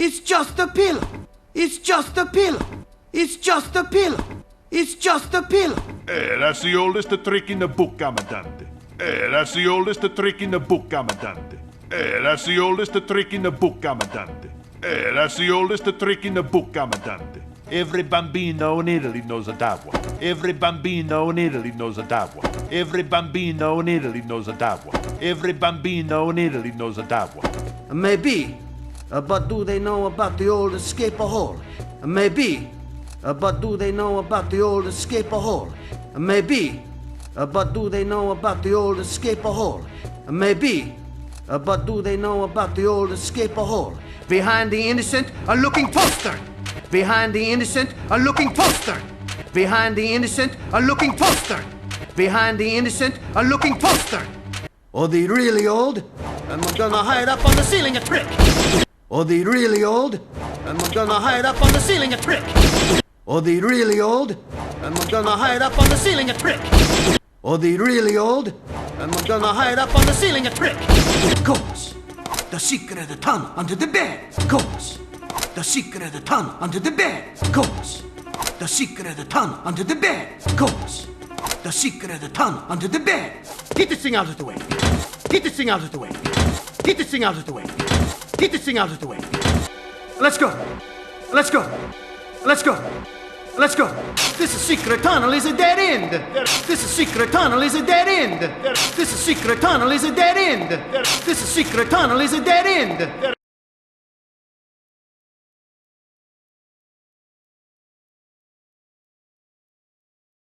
It's just a pillow. It's just a pillow. It's just a pillow. It's just a pillow. That's the oldest trick in the book, Commandante. That's the oldest trick in the book, Commandante. That's the oldest trick in the book, Commandante. That's the oldest trick in the book, Commandante. Every bambino in Italy knows a dabwa. Every bambino in Italy knows a dabwa. Every bambino in Italy knows a dabwa. Every bambino in Italy knows a dabwa. Maybe, but do they know about the old escape hole? Maybe, but do they know about the old escape hole? Maybe, but do they know about the old escape hole? Maybe, but do they know about the old escape hole? Behind the innocent, a looking poster. Behind the innocent, a looking poster. Behind the innocent, a looking poster. Behind the innocent, a looking poster. Or the really old, and we're gonna hide up on the ceiling a trick. Or the really old, and we're gonna hide up on the ceiling a trick. Or the really old, and we're gonna hide up on the ceiling a trick. Or the really old, and we're gonna hide up on the ceiling a trick. Course, the secret of the tunnel under the bed. Course, the secret of the tunnel under the bed. Course, the secret of the tunnel under the bed. Course, the secret of the tunnel under the bed. Get this thing out of the way. Get this thing out of the way. Get this thing out of the way. Get this thing out of the way. Let's go. Let's go. Let's go. Let's go. This is secret tunnel is a dead end. This is secret tunnel is a dead end. This is secret tunnel is a dead end. This is secret tunnel is a dead end.